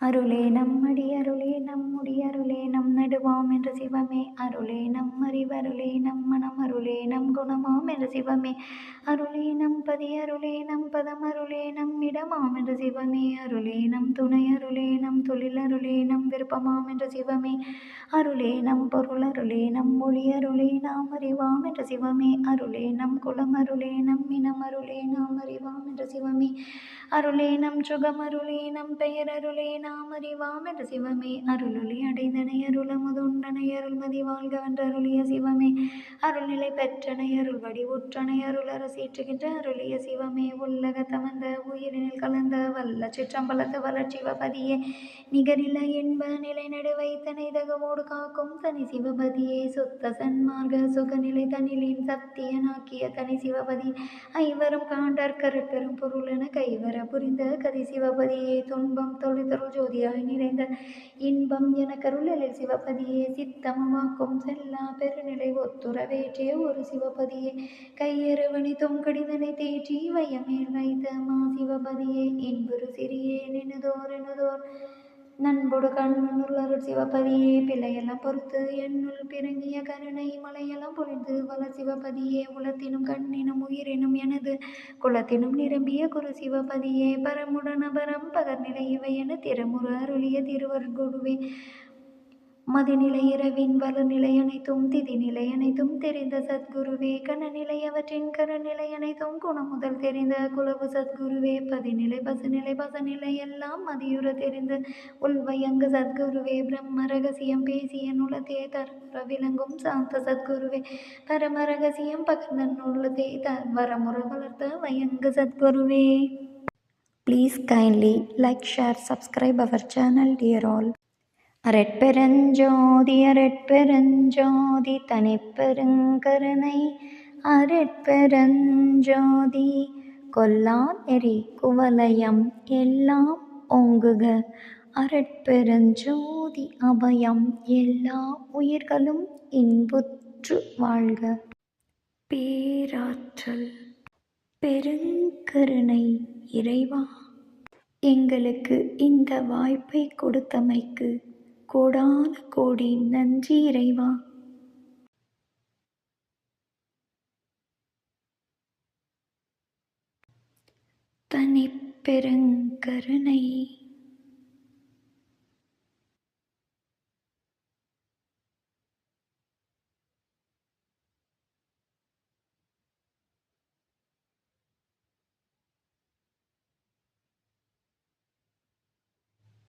அருளே நம்மடி அருளே நம்முடி அருளே நம் நடுவாம் என்ற சிவமே அருளே நம் அறிவருளே நம் மனம் அருளே நம் குணமாம் என்ற சிவமே அருளே நம் பதி அருளே நம் பதம் அருளே நம் இடமாம் என்ற சிவமே அருளே நம் துணை அருளே நம் தொழில் அருளே நம் விருப்பமாம் என்ற சிவமே அருளே நம் பொருள் அருளே நம் மொழி அருளே நாம் அறிவாம் என்ற சிவமே அருளே நம் குலம் அருளே நம் இனம் அருளே நாம் அறிவாம் என்ற சிவமே அருளே நம் சுகம் அருளே நம் பெயர் அருளே நாம் அறிவாம் என்ற சிவமே அருளொளி அடைந்தனை அருளமுதுண்டனை அருள்மதி வாழ்க வென்ற அருளிய சிவமே அருள்நிலை பெற்றனை அருள் வடிவுற்றனை அருள் அரசேற்றுகின்ற அருளிய சிவமே உள்ளக தவந்த உயிரினில் கலந்த வல்ல சிற்றம்பலத்து வளர்ச்சிவபதியே நிகரில இன்ப நிலை நடு வைத்தனை தகவோடு காக்கும் தனி சிவபதியே சுத்த சன்மார்க்க சுகநிலை தனிலின் சத்தியனாக்கிய தனி சிவபதி ஐவரும் காண்டற் கருப்பெரும் பொருளென கைவர புரிந்த கதி சிவபதியே துன்பம் தொழிதொருள் ஜோதியாய் நிறைந்த இன்பம் என கருளலில் சிவபதியே சித்தமவாக்கும் செல்லா பெருநிலை ஒத்துறவேற்றிய ஒரு சிவபதியே கையறுவனை தொங்கடிதனை தேற்றி வையமேல் வைத்த மா சிவபதியே இன்புறு சிறியே நினுதோர் நண்பொடு கண்ணுள் அருள் சிவபதியே பிள்ளையெல்லாம் பொறுத்து என்னுள் பிறங்கிய கருணை மலையெல்லாம் பொழிந்து வளர் சிவபதியே உலத்தினும் கண்ணினும் உயிரினும் எனது குலத்தினும் நிரம்பிய குரு சிவபதியே பரமுடன் அபரம் பகர்நிலை இவை என திறமுறு அருளிய திருவருட்குருவே மதிநிலை இரவின் வலுநிலை அனைத்தும் திதிநிலை அனைத்தும் தெரிந்த சத்குருவே கணநிலை அவற்றின் கருநிலை அனைத்தும் குணம் முதல் தெரிந்த குலவு சத்குருவே பதிநிலை பசுநிலை பசநிலை எல்லாம் மதியுற தெரிந்த உள்வயங்கு சத்குருவே பிரம்ம ரகசியம் பேசிய நுளத்தே தர விளங்கும் சாந்த சத்குருவே பரம ரகசியம் பகர்ந்த நுளத்தே வரமுற வளர்த்த வயங்கு சத்குருவே. Please kindly like, share, subscribe our channel, dear all. அரட்பெருஞ்சோதி அரட்பெருஞ்சோதி தனிப்பெருங்கருணை அரட்பெருஞ்சோதி கொல்லா நெறி குவலயம் எல்லாம் ஓங்குக அரட்பெருஞ்சோதி அபயம் எல்லா உயிர்களும் இன்புற்று வாழ்க. பேராற்றல் பெருங்கருணை இறைவா, எங்களுக்கு இந்த வாய்ப்பை கொடுத்தமைக்கு கோடான கோடி நன்றி இறைவா. தனிப்பெருங்கருணை